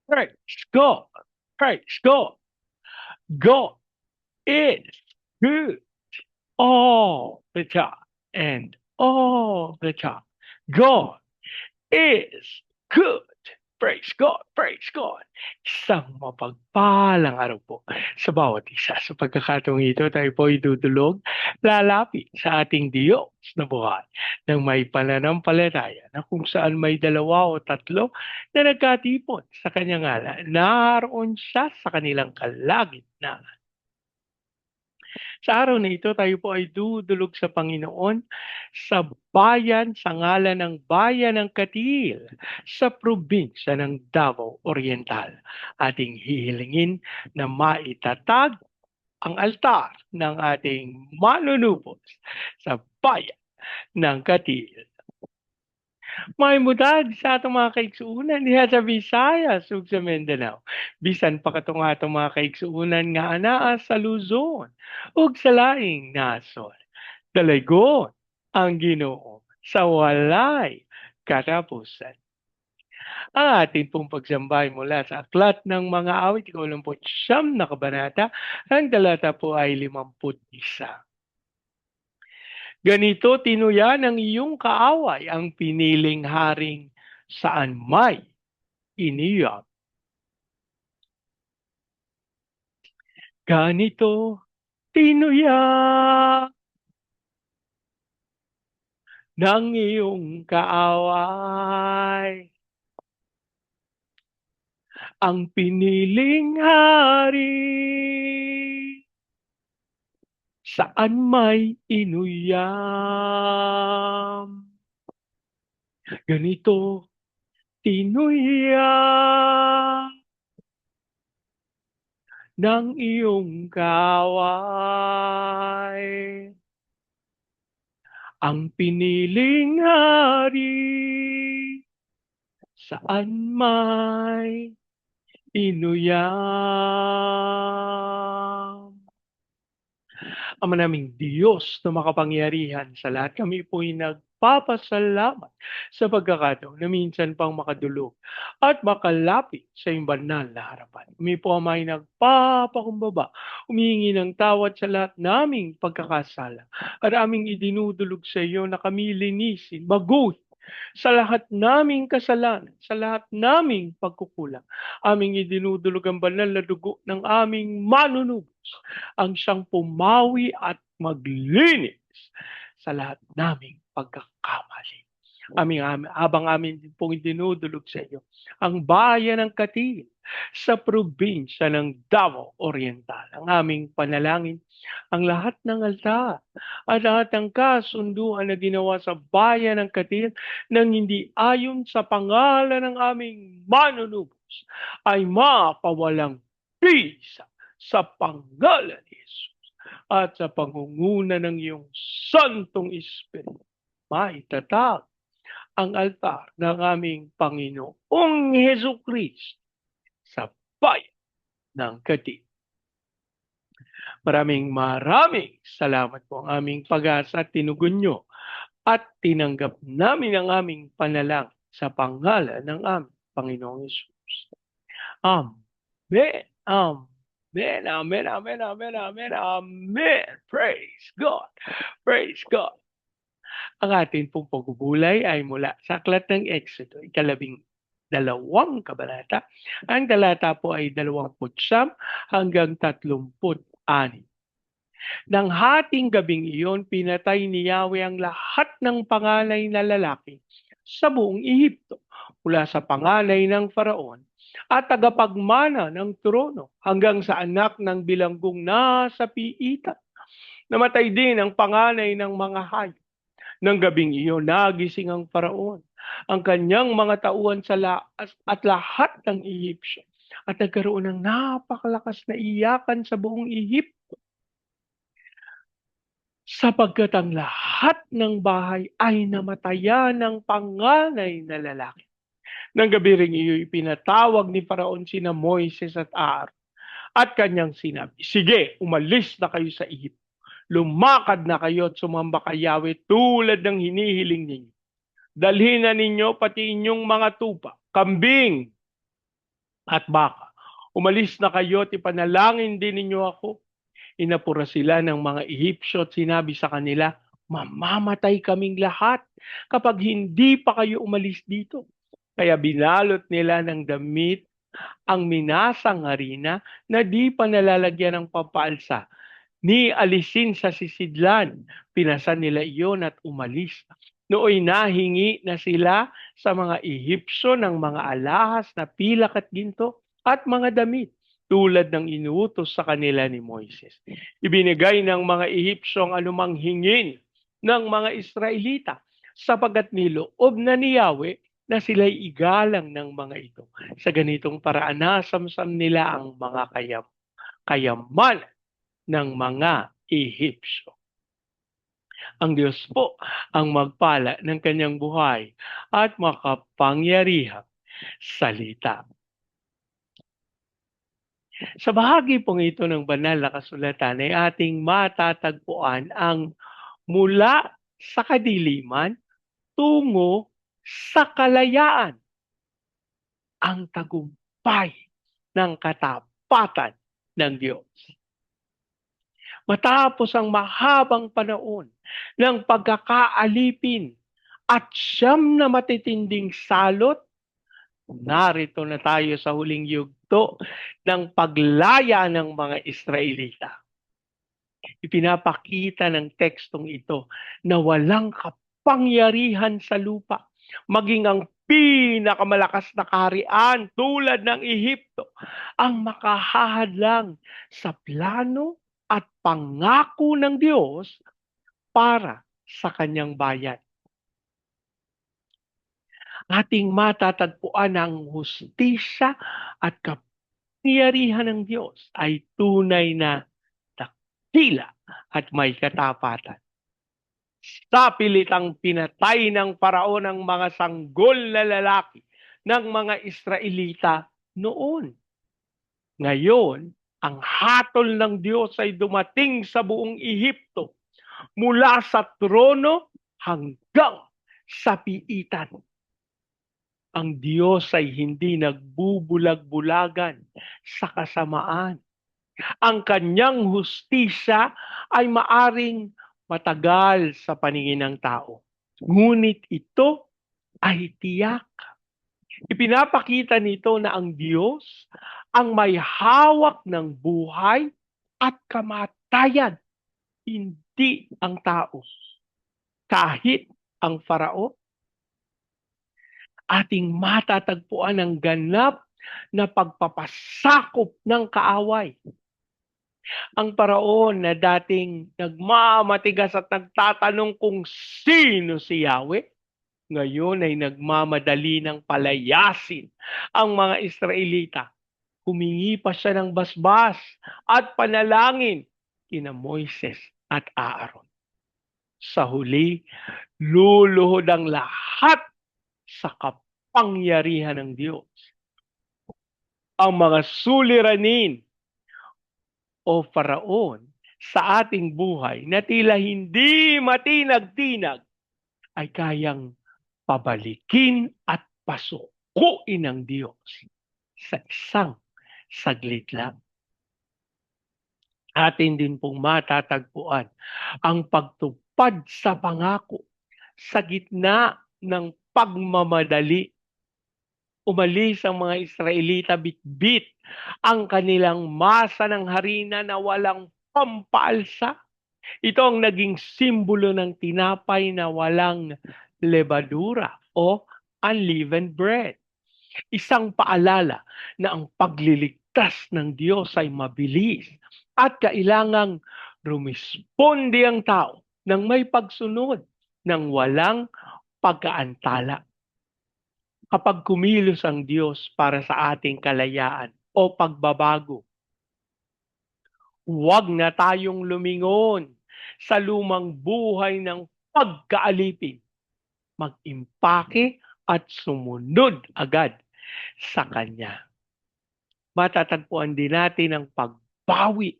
Praise God. Praise God. God is good all the time and all the time. God is good. Praise God, praise God. Isang mapagpalang araw po sa bawat isa. Sa pagkakataong ito, tayo po idudulog, lalapit sa ating Diyos na buhay ng may pananampalataya na kung saan may dalawa o tatlo na nagkatipon sa kanyang ngalan, naroon siya sa kanilang kalagitnaan. Sa araw na ito, tayo po ay dudulog sa Panginoon sa bayan, sa ngalan ng bayan ng Katil, sa probinsya ng Davao Oriental. Ating hihilingin na maitatag ang altar ng ating manunubos sa bayan ng Katil. May mutad sa atong mga kaigsuunan diha sa Visayas ug sa Mindanao. Bisan pa katong atong mga kaigsuunan nga anaa sa Luzon ug sa laing nasod. Dalaygon ang Ginoo sa walay katapusan. Ang ating pong pagsambay mula sa Aklat ng Mga Awit, 29 na kabanata, ang talata po ay 51. Ganito tinuya ng iyong kaaway ang piniling haring saan may iniyak. Ganito tinuya ng iyong kaaway ang piniling hari saan may inuyam. Ganito tinuya ng iyong kaaway ang piniling hari saan may inuyam. Ama naming Diyos na makapangyarihan sa lahat, kami po'y nagpapasalamat sa pagkakataon na minsan pang makadulog at makalapit sa iyong banal na harapan. Kami po ay nagpapakumbaba, humihingi ng tawad sa lahat naming pagkakasala at aming idinudulog sa iyo na kami linisin, baguhin sa lahat naming kasalanan, sa lahat naming pagkukulang. Aming idinudulog ang banal na dugo ng aming manunubos, ang siyang pumawi at maglinis sa lahat naming pagkakamali. Habang amin din pong dinudulog sa iyo ang bayan ng Katil sa probinsya ng Davao Oriental. Ang aming panalangin, ang lahat ng altar at lahat ng kasunduan na ginawa sa bayan ng Katil nang hindi ayon sa pangalan ng aming manunubos ay mapawalang bisa sa pangalan ni Jesus at sa pangunguna ng iyong Santong Espiritu. Maitatag ang altar ng aming Panginoong Hesus Kristo sa bayan ng Katil. Maraming salamat po ang aming pag-asa at tinugon nyo at tinanggap namin ang aming panalangin sa pangalan ng aming Panginoong Hesus. Amen. Amen. Amen. Amen. Amen. Amen. Amen. Praise God. Praise God. Ang ating pong pagbubulay ay mula sa Aklat ng Exodo, 12 kabanata. Ang talata po ay 29 hanggang 36. Nang hating gabing iyon, pinatay ni Yahweh ang lahat ng panganay na lalaki sa buong Ehipto, mula sa panganay ng Faraon at tagapagmana ng trono hanggang sa anak ng bilanggong nasa piitan. Namatay din ang panganay ng mga hayop. Nang gabing iyon, nagising ang Faraon, ang kanyang mga tauhan at lahat ng Ehipsyo, at nagkaroon ng napakalakas na iyakan sa buong Ehipto, sapagkat ang lahat ng bahay ay namatayan ng panganay na lalaki. Nang gabi ring iyo'y pinatawag ni Faraon sina Moises at Aaron at kanyang sinabi, sige, umalis na kayo sa Ehipto. Lumakad na kayo at sumamba kay Yahweh tulad ng hinihiling ninyo. Dalhin na ninyo pati inyong mga tupa, kambing, At baka, umalis na kayo at ipanalangin din ninyo ako. Inapura sila ng mga Ehipsyo at sinabi sa kanila, mamamatay kaming lahat kapag hindi pa kayo umalis dito. Kaya binalot nila ng damit ang minasang harina na di pa nalalagyan ng pampaalsa, ni alisin sa sisidlan. Pinasan nila iyon at umalis. Nooy nahingi na sila sa mga Ehipsyo ng mga alahas na pilak at ginto at mga damit tulad ng inuutos sa kanila ni Moises. Ibinigay ng mga Ehipsyo ang anumang hingin ng mga Israelita sapagkat niloob na ni Yahweh na sila'y igalang ng mga ito. Sa ganitong paraan nasamsam nila ang mga kayaman ng mga Ehipsyo. Ang Diyos po ang magpala ng kanyang buhay at makapangyarihang salita. Sa bahagi pong ito ng banal na kasulatan ay ating matatagpuan ang mula sa kadiliman tungo sa kalayaan, ang tagumpay ng katapatan ng Diyos. Matapos ang mahabang panahon ng pagkakaalipin at siyam na matitinding salot, narito na tayo sa huling yugto ng paglaya ng mga Israelita. Ipinapakita ng tekstong ito na walang kapangyarihan sa lupa, maging ang pinakamalakas na kaharian tulad ng Ehipto ang makahahadlang sa plano at pangako ng Diyos para sa kanyang bayan. Ating matatagpuan ang hustisya at kapangyarihan ng Diyos ay tunay na dakila at may katapatan. Sa pilitang pinatay ng paraon ang mga sanggol na lalaki ng mga Israelita noon. Ngayon, ang hatol ng Diyos ay dumating sa buong Ehipto mula sa trono hanggang sa piitan. Ang Diyos ay hindi nagbubulag-bulagan sa kasamaan. Ang kanyang hustisya ay maaring matagal sa paningin ng tao. Ngunit ito ay tiyak. Ipinapakita nito na ang Diyos ang may hawak ng buhay at kamatayan, hindi ang tao. Kahit ang Farao, ating matatagpuan ang ganap na pagpapasakop ng kaaway. Ang paraon na dating nagmamatigas at nagtatanong kung sino si Yahweh, ngayon ay nagmamadali ng palayasin ang mga Israelita. Humingi pa siya ng basbas at panalangin kina Moises at Aaron. Sa huli, luluhod ang lahat sa kapangyarihan ng Diyos. Ang mga suliranin o Faraon sa ating buhay na tila hindi matinag-tinag ay kayang pabalikin at pasukuin ng Diyos sa isang saglit lang. Atin din pong matatagpuan ang pagtupad sa pangako sa gitna ng pagmamadali. Umalis ang mga Israelita bitbit ang kanilang masa ng harina na walang pampaalsa. Ito ang naging simbolo ng tinapay na walang lebadura o unleavened bread. Isang paalala na ang pagliligtas ng Diyos ay mabilis at kailangang rumisponde ang tao ng may pagsunod ng walang pagkaantala. Kapag kumilos ang Diyos para sa ating kalayaan o pagbabago, huwag na tayong lumingon sa lumang buhay ng pagkaalipin. Mag-impake at sumunod agad sa Kanya. Matatagpuan din natin ang pagbawi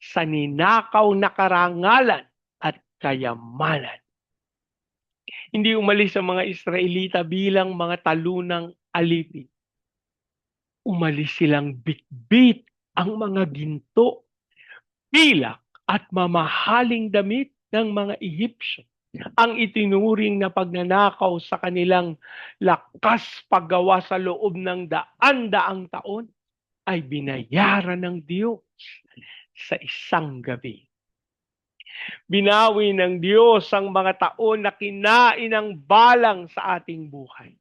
sa ninakaw na karangalan at kayamanan. Hindi umalis ang mga Israelita bilang mga talunang alipin. Umalis silang bitbit ang mga ginto, pilak at mamahaling damit ng mga Ehipsyo. Ang itinuring na pagnanakaw sa kanilang lakas paggawa sa loob ng daan-daang taon ay binayaran ng Diyos sa isang gabi. Binawi ng Diyos ang mga taon na kinain ng balang sa ating buhay.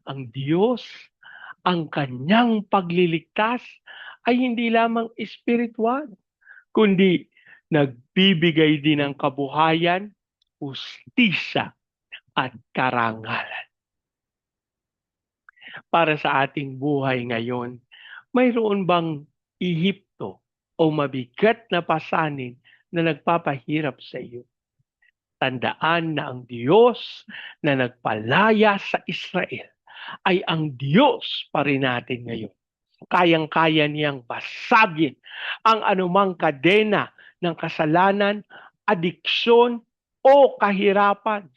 Ang Diyos, ang kanyang pagliligtas ay hindi lamang espiritual, kundi nagbibigay din ng kabuhayan, ustisya at karangalan. Para sa ating buhay ngayon, mayroon bang Ehipto o mabigat na pasanin na nagpapahirap sa iyo? Tandaan na ang Diyos na nagpalaya sa Israel ay ang Diyos pa rin natin ngayon. Kayang-kaya niyang basagin ang anumang kadena ng kasalanan, adiksyon o kahirapan.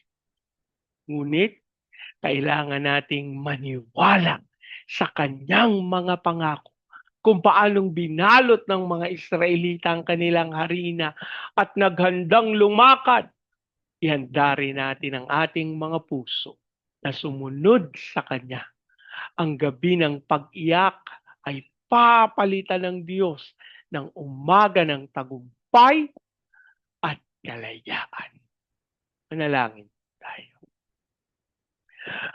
Ngunit kailangan nating maniwala sa kanyang mga pangako kung paanong binalot ng mga Israelita ang kanilang harina at naghandang lumakad. Ihanda rin natin ang ating mga puso na sumunod sa Kanya. Ang gabi ng pag-iyak ay papalitan ng Diyos ng umaga ng tagumpay at kalayaan. Manalangin tayo.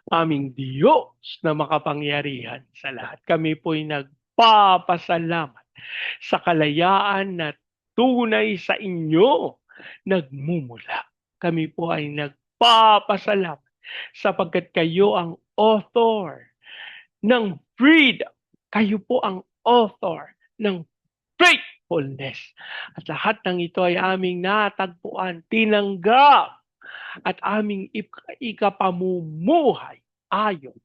Aming Diyos na makapangyarihan sa lahat, kami po'y nagpapasalamat sa kalayaan na tunay sa inyo nagmumula. Kami po ay nagpapasalamat sapagkat kayo ang author ng freedom. Kayo po ang author ng faithfulness. At lahat ng ito ay aming natagpuan, tinanggap at aming ikapamumuhay ayon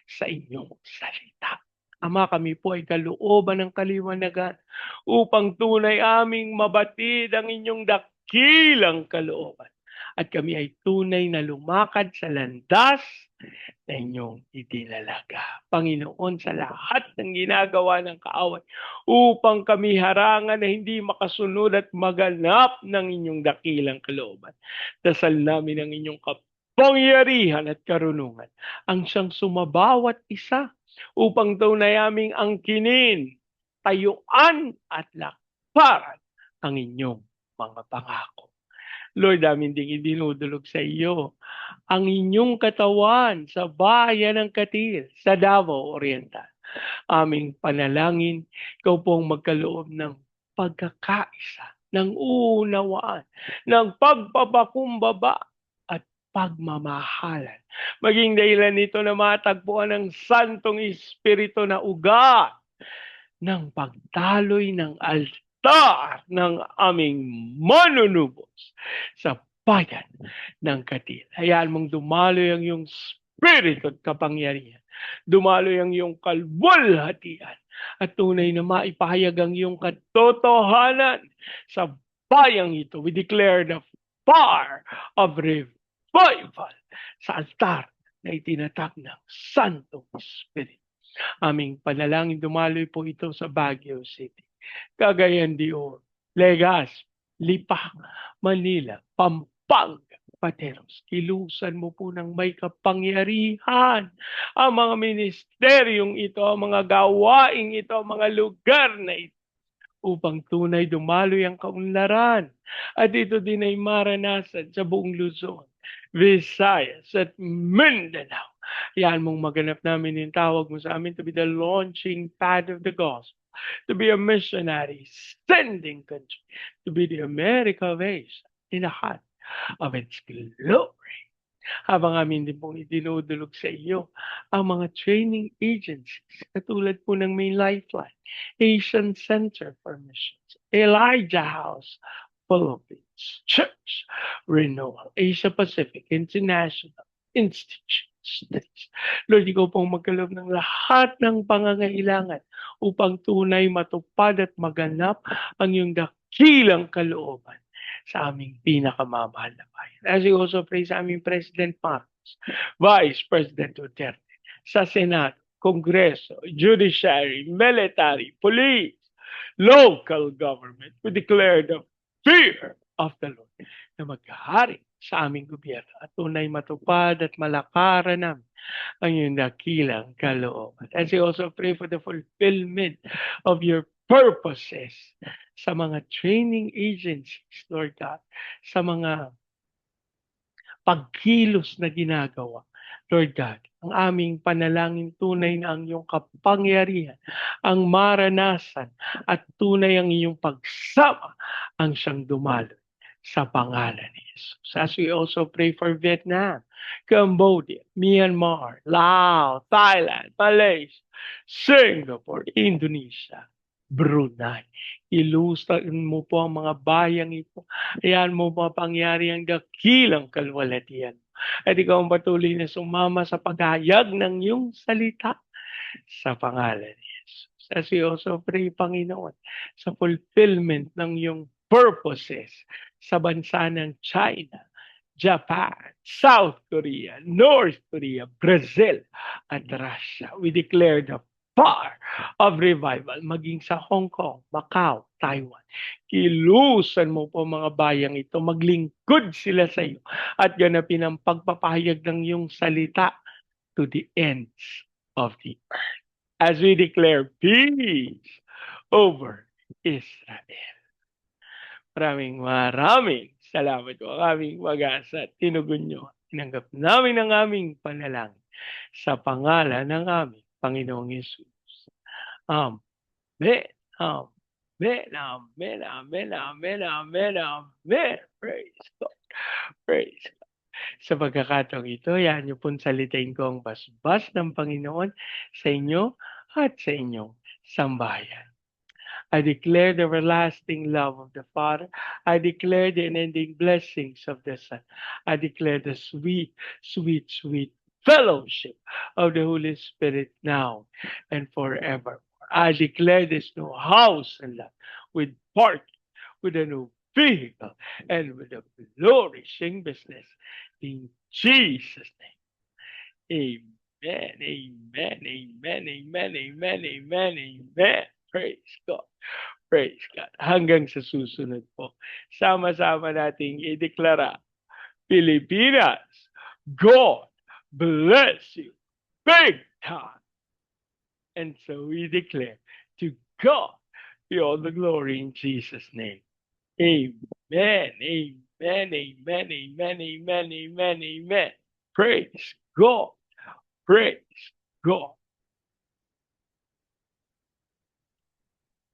sa inyong salita. Ama, kami po ay kalooban ng kaliwanagan upang tunay aming mabatid ang inyong dakilang kalooban. At kami ay tunay na lumakad sa landas na inyong itinalaga. Panginoon, sa lahat ng ginagawa ng kaaway upang kami harangan na hindi makasunod at maganap ng inyong dakilang kalooban. Dasal namin ang inyong kapangyarihan at karunungan ang siyang sumabawat isa upang tunay aming angkinin, tayuan at lakparan ang inyong mga pangako. Lord, amin ding idinudulog sa iyo ang inyong katawan sa bayan ng Katil, sa Davao Oriental. Aming panalangin, ikaw pong magkaloob ng pagkakaisa, ng unawaan, ng pagpapakumbaba at pagmamahalan. Maging dahilan nito na matagpuan ng Santong Espiritu na ugat ng pagdaloy ng altar ng aming manunubos sa bayan ng Katil. Hayaan mong dumaloy ang iyong spirito at kapangyarihan. Dumaloy ang iyong kalwalhatian at tunay na maipahayag ang iyong katotohanan sa bayang ito. We declare the fire of revival sa altar na itinatag ng Santong Espiritu. Aming panalangin dumaloy po ito sa Baguio City, Cagayan de Oro, Legazpi, Lipa, Manila, Pampanga, Pateros. Kilusan mo po ng may kapangyarihan ang mga ministeryong ito, ang mga gawaing ito, ang mga lugar na ito upang tunay dumaloy ang kaunlaran. At ito din ay maranasan sa buong Luzon, Visayas at Mindanao. Yan mong maganap namin yung tawag mo sa amin to be the launching pad of the gospel, to be a missionary, sending country, to be the America of Asia in the heart of its glory. Habang amin din pong idinudulog sa iyo ang mga training agencies katulad po ng May Lifeline, Asian Center for Missions, Elijah House, Philippines, Church Renewal, Asia Pacific International Institute. Lord, ikaw pong magkaloob ng lahat ng pangangailangan upang tunay matupad at maganap ang iyong dakilang kalooban sa aming pinakamamahal na bayan. As we also pray sa aming President Marcos, Vice President Duterte, sa Senado, Kongreso, Judiciary, Military, Police, local government. We declare the fear of the Lord na maghari sa aming gobyerno at tunay matupad at malakaran namin ang iyong dakilang kalooban. As we also pray for the fulfillment of your purposes sa mga training agencies, Lord God, sa mga pagkilos na ginagawa. Lord God, ang aming panalangin tunay na ang iyong kapangyarihan, ang maranasan at tunay ang iyong pagsama ang siyang dumalo sa pangalan ni Jesus. As we also pray for Vietnam, Cambodia, Myanmar, Laos, Thailand, Malaysia, Singapore, Indonesia, Brunei. Ilusan mo po ang mga bayang ito. Ayan mo mapangyari ang dakilang kalwalatian. At ikaw ang patuloy na sumama sa paghayag ng iyong salita sa pangalan ni Jesus. As we also pray, Panginoon, sa fulfillment ng iyong purposes sa bansa ng China, Japan, South Korea, North Korea, Brazil, at Russia. We declare the power of revival maging sa Hong Kong, Macau, Taiwan. Kilusan mo po mga bayang ito, maglingkod sila sa iyo at ganapin ang pagpapahayag ng iyong salita to the ends of the earth. As we declare peace over Israel. Maraming salamat po ang aming mag-asa at tinugon nyo. Tinanggap namin ang aming panalangin sa pangalan ng aming Panginoong Yesus. Amen. Amen. Amen. Amen. Amen. Amen. Amen. Praise God. Praise God. Sa pagkakataong ito, yan niyo pong salitain ko ang basbas ng Panginoon sa inyo at sa inyong sambahayan. I declare the everlasting love of the Father. I declare the unending blessings of the Son. I declare the sweet, sweet, sweet fellowship of the Holy Spirit now and forever. I declare this new house and lot with parking, with a new vehicle, and with a flourishing business. In Jesus' name. Amen, amen, amen, amen, amen, amen, amen. Praise God. Praise God. Hanggang sa susunod po, sama-sama nating ideklara, Pilipinas, God bless you big time. And so we declare, to God be all the glory in Jesus' name. Amen, amen, amen, amen, amen, amen, amen. Praise God. Praise God.